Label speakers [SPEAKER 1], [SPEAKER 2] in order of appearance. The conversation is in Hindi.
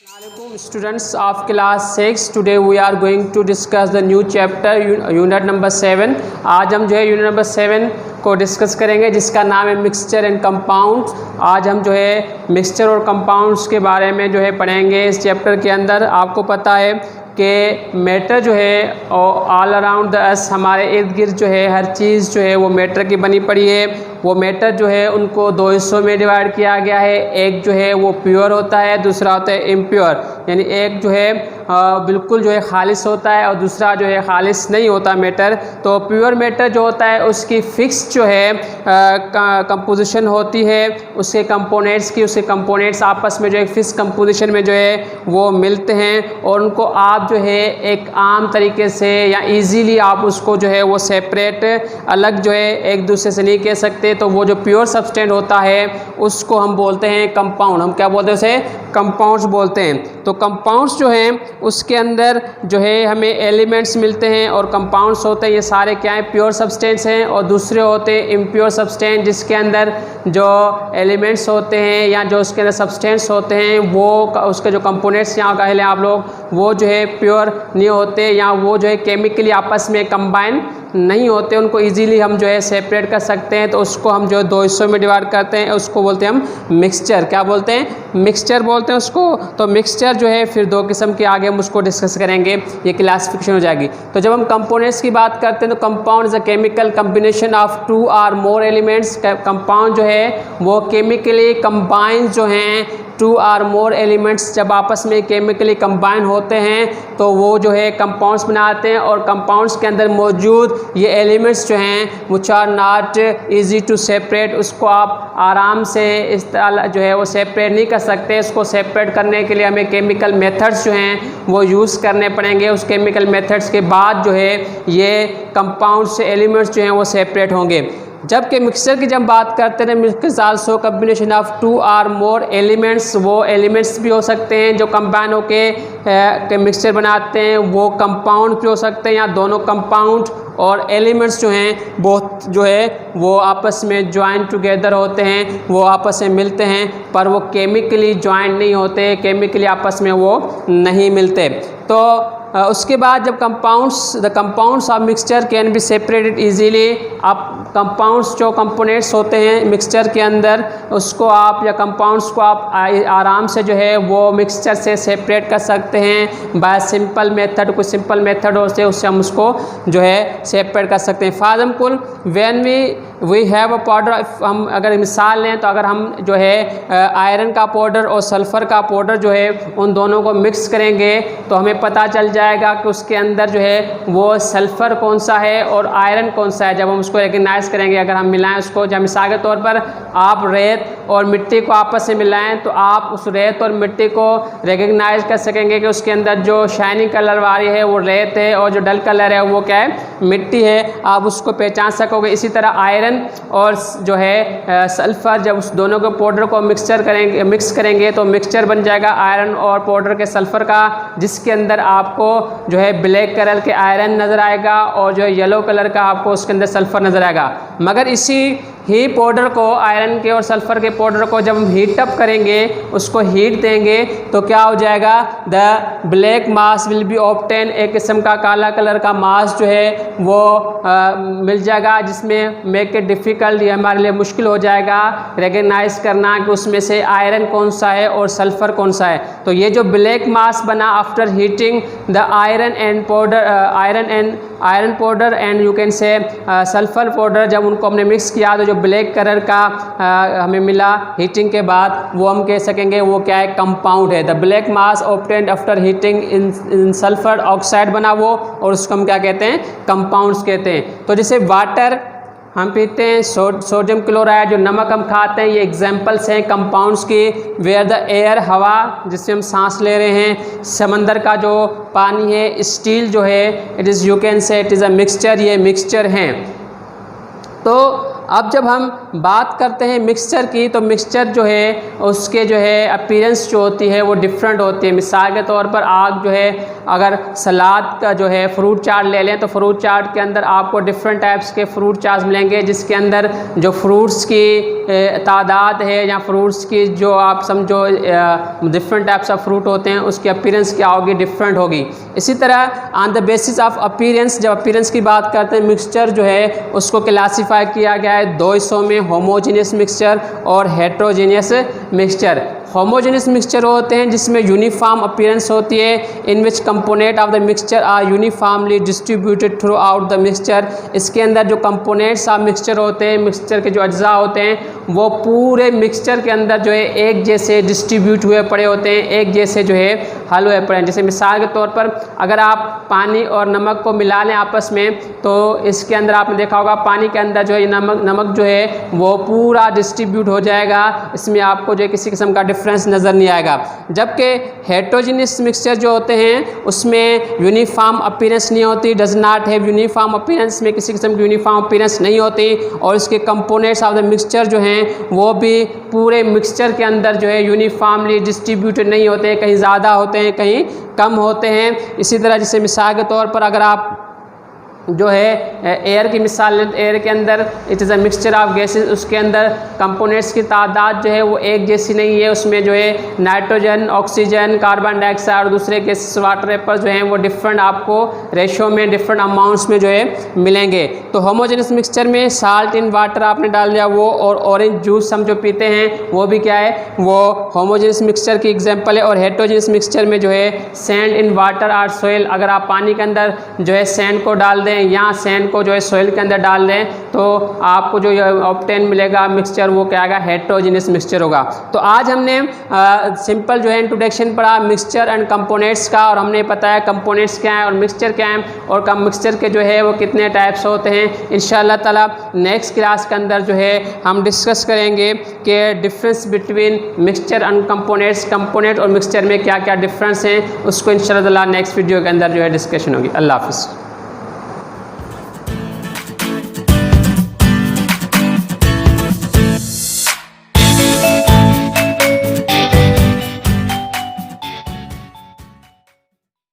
[SPEAKER 1] Assalamualaikum students of class 6. Today we are going to discuss the new chapter unit number 7. आज हम जो है यूनिट नंबर 7 को डिस्कस करेंगे जिसका नाम है मिक्सचर एंड कंपाउंड्स। आज हम जो है मिक्सचर और कंपाउंड्स के बारे में जो है पढ़ेंगे। इस चैप्टर के अंदर आपको पता है कि मैटर जो है ऑल अराउंड द अस, हमारे इर्द गिर्द जो है हर चीज़ जो है वो मैटर की बनी पड़ी है। वो मैटर जो है उनको दो हिस्सों में डिवाइड किया गया है। एक जो है वो प्योर होता है, दूसरा होता है इम्प्योर। यानी एक जो है बिल्कुल जो है खालिस होता है और दूसरा जो है खालिस नहीं होता मैटर। तो प्योर मैटर जो होता है उसकी फिक्स जो है कंपोजिशन होती है उसके कंपोनेंट्स की। उसके कंपोनेंट्स आपस में जो है फिक्स कंपोजिशन में जो है वो मिलते हैं और उनको आप जो है एक आम तरीके से या इजीली आप उसको जो है वो सेपरेट अलग जो है एक दूसरे से नहीं कह सकते। तो वो जो प्योर सब्सटेंस होता है उसको हम बोलते हैं कंपाउंड। हम क्या बोलते हैं उसे? कंपाउंड्स बोलते हैं। तो कंपाउंड्स जो हैं उसके अंदर जो है हमें एलिमेंट्स मिलते हैं और कंपाउंड्स होते हैं ये सारे क्या हैं? प्योर सब्सटेंस हैं। और दूसरे होते हैं इम्प्योर सब्सटेंस जिसके अंदर जो एलिमेंट्स होते हैं या जो उसके अंदर सब्सटेंस होते हैं वो उसके जो कंपोनेंट्स यहाँ कह लें आप लोग वो जो है प्योर नहीं होते या वो जो है केमिकली आपस में कंबाइन नहीं होते। उनको इजीली हम जो है सेपरेट कर सकते हैं। तो उसको हम जो है दो हिस्सों में डिवाइड करते हैं, उसको बोलते हैं हम मिक्सचर। क्या बोलते हैं? मिक्सचर बोलते हैं उसको। तो मिक्सचर जो है फिर दो किस्म के आगे हम उसको डिस्कस करेंगे, ये क्लासिफिकेशन हो जाएगी। तो जब हम कंपोनेंट्स की बात करते हैं तो compound is a chemical combination of two or more elements. Compound जो है वो केमिकली कंबाइन जो हैं टू आर मोर एलिमेंट्स, जब आपस में केमिकली कंबाइन होते हैं तो वो जो है कंपाउंड्स बनाते हैं। और कंपाउंड्स के अंदर मौजूद ये एलिमेंट्स जो हैं which are not easy to separate, उसको आप आराम से इस तरह जो है वो सेपरेट नहीं कर सकते। इसको सेपरेट करने के लिए हमें केमिकल मेथड्स जो हैं वो यूज़ करने पड़ेंगे। उस केमिकल मेथड्स के बाद जो है ये कंपाउंड्स से एलिमेंट्स जो हैं वो सेपरेट होंगे। जबकि मिक्सचर की जब बात करते हैं mixture also combination of two or more elements, वो एलिमेंट्स भी हो सकते हैं जो कंबाइन होके मिक्सचर बनाते हैं, वो कंपाउंड भी हो सकते हैं या दोनों कंपाउंड और एलिमेंट्स जो हैं बहुत जो है वो आपस में ज्वाइन टुगेदर होते हैं, वो आपस में मिलते हैं पर वो केमिकली ज्वाइन नहीं होते, केमिकली आपस में वो नहीं मिलते। तो उसके बाद जब the compounds of mixture can be separated easily. आप कंपाउंड्स जो कंपोनेंट्स होते हैं मिक्सचर के अंदर उसको आप या कंपाउंड्स को आप आराम से जो है वो मिक्सचर से सेपरेट कर सकते हैं बाय सिंपल मेथड। कुछ सिंपल मेथड होते हैं उससे हम उसको जो है सेपरेट कर सकते हैं। For example when we have a powder, हम अगर मिसाल लें तो अगर हम जो है आयरन का पाउडर और सल्फ़र का पाउडर जो है उन दोनों को मिक्स करेंगे तो हमें पता चल जाएगा कि उसके अंदर जो है वो सल्फ़र कौन सा है और आयरन कौन सा है। जब हम उसको रिकग्नाइज़ करेंगे, अगर हम मिलाएं उसको, जब मिसाल के तौर पर आप रेत और मिट्टी को आपस में मिलाएं तो आप उस रेत और मिट्टी को रिकग्नाइज़ कर सकेंगे कि उसके अंदर जो शाइनिंग कलर वाली है वो रेत है और जो डल कलर है वो क्या है? मिट्टी है। आप उसको पहचान सकोगे। इसी तरह आयरन और जो है सल्फ़र, जब उस दोनों के पाउडर को मिक्स करेंगे तो मिक्सचर बन जाएगा आयरन और पाउडर के सल्फ़र का, जिसके अंदर आपको जो है ब्लैक कलर के आयरन नज़र आएगा और जो है येलो कलर का आपको उसके अंदर सल्फ़र नज़र आएगा। मगर इसी ही पाउडर को, आयरन के और सल्फ़र के पाउडर को जब हम हीट अप करेंगे, उसको हीट देंगे तो क्या हो जाएगा? The black mass will be obtain. एक किस्म का काला कलर का मास जो है वो मिल जाएगा, जिसमें मेक इट डिफ़िकल्ट, ये हमारे लिए मुश्किल हो जाएगा रिकग्नाइज़ करना कि उसमें से आयरन कौन सा है और सल्फ़र कौन सा है। तो ये जो ब्लैक मास बना after heating the iron powder and you can say sulphur powder, जब उनको हमने मिक्स किया तो जो ब्लैक कलर का हमें मिला हीटिंग के बाद, वो हम कह सकेंगे वो क्या है? कंपाउंड है। The black mass obtained after heating in sulphur oxide बना वो, और उसको हम क्या कहते हैं? कंपाउंड्स कहते हैं। तो जैसे वाटर हम पीते हैं, सोडियम क्लोराइड, जो नमक हम खाते हैं, ये एग्जाम्पल्स हैं कंपाउंड्स की। वेयर द एयर, हवा जिससे हम सांस ले रहे हैं, समंदर का जो पानी है, स्टील जो है, it is you can say it is a mixture, ये मिक्सचर हैं। तो अब जब हम बात करते हैं मिक्सचर की, तो मिक्सचर जो है उसके जो है अपीयरेंस जो होती है वो डिफरेंट होती है। मिसाल के तौर पर आप जो है अगर सलाद का जो है फ्रूट चाट ले लें, तो फ्रूट चाट के अंदर आपको डिफरेंट टाइप्स के फ्रूट चाट्स मिलेंगे, जिसके अंदर जो फ्रूट्स की तादाद है या फ्रूट्स की जो आप समझो डिफरेंट टाइप्स ऑफ फ्रूट होते हैं उसकी अपीयरेंस क्या होगी, डिफरेंट होगी। इसी तरह on the basis of appearance, जब अपीयरेंस की बात करते हैं, मिक्सचर जो है उसको क्लासीफाई किया गया है दो हिस्सों में, होमोजेनियस मिक्सचर और हेट्रोजेनियस मिक्सचर। होमोजेनियस मिक्सचर होते हैं जिसमें यूनिफॉर्म अपीयरेंस होती है, in which component of the mixture are uniformly distributed throughout the mixture. इसके अंदर जो कंपोनेंट्स ऑफ मिक्सचर होते हैं, मिक्सचर के जो अज्जा होते हैं, वो पूरे मिक्सचर के अंदर जो है एक जैसे डिस्ट्रीब्यूट हुए पड़े होते हैं, एक जैसे जो है हल हुए पड़े हैं। जैसे मिसाल के तौर पर अगर आप पानी और नमक को मिला लें आपस में, तो इसके अंदर आपने देखा होगा पानी के अंदर जो है नमक जो है वो पूरा डिस्ट्रीब्यूट हो जाएगा, इसमें आपको जो है किसी किस्म का डिफरेंस नज़र नहीं आएगा। जबकि हेट्रोजेनियस मिक्सचर जो होते हैं उसमें यूनिफॉर्म अपीयरेंस नहीं होती, does not have uniform appearance, में किसी किस्म की यूनिफॉर्म अपीयरेंस नहीं होती, और इसके कंपोनेंट्स ऑफ द मिक्सचर जो हैं वो भी पूरे मिक्सचर के अंदर जो है यूनिफॉर्मली डिस्ट्रीब्यूटेड नहीं होते हैं, कहीं ज़्यादा होते हैं कहीं कम होते हैं। इसी तरह जैसे मिसाल के तौर पर अगर आप जो है एयर की मिसाल लें, एयर के अंदर it is a mixture of gases, उसके अंदर कंपोनेंट्स की तादाद जो है वो एक जैसी नहीं है, उसमें जो है नाइट्रोजन, ऑक्सीजन, कार्बन डाइऑक्साइड और दूसरे गैसेस, वाटर वेपर जो हैं वो डिफरेंट आपको रेशो में, डिफरेंट अमाउंट्स में जो है मिलेंगे। तो होमोजेनियस मिक्सचर में साल्ट इन वाटर आपने डाल दिया वो, और ऑरेंज जूस हम जो पीते हैं वो भी क्या है, वो होमोजेनियस मिक्सचर की एग्जाम्पल है। और हेट्रोजेनियस मिक्सचर में जो है सैंड इन वाटर और सोइल, अगर आप पानी के अंदर जो है सैंड को डाल दें या सैंड को जो है सोइल के अंदर डाल दें, तो आपको जो ऑब्टेन मिलेगा मिक्सचर वो क्या आएगा, हेट्रोजेनियस मिक्सचर होगा। तो आज हमने सिंपल जो है इंट्रोडक्शन पढ़ा मिक्सचर एंड कंपोनेंट्स का, और हमने बताया कंपोनेंट्स क्या है और मिक्सचर क्या है, और मिक्सचर के जो है वो कितने टाइप्स होते हैं। इंशाअल्लाह ताला नेक्स्ट क्लास के अंदर जो है हम डिस्कस करेंगे कि difference between mixture and components, component और मिक्सचर में क्या क्या डिफरेंस हैं, उसको इंशाअल्लाह ताला नेक्स्ट वीडियो के अंदर जो है डिस्कशन होगी। अल्लाह हाफ़िज़।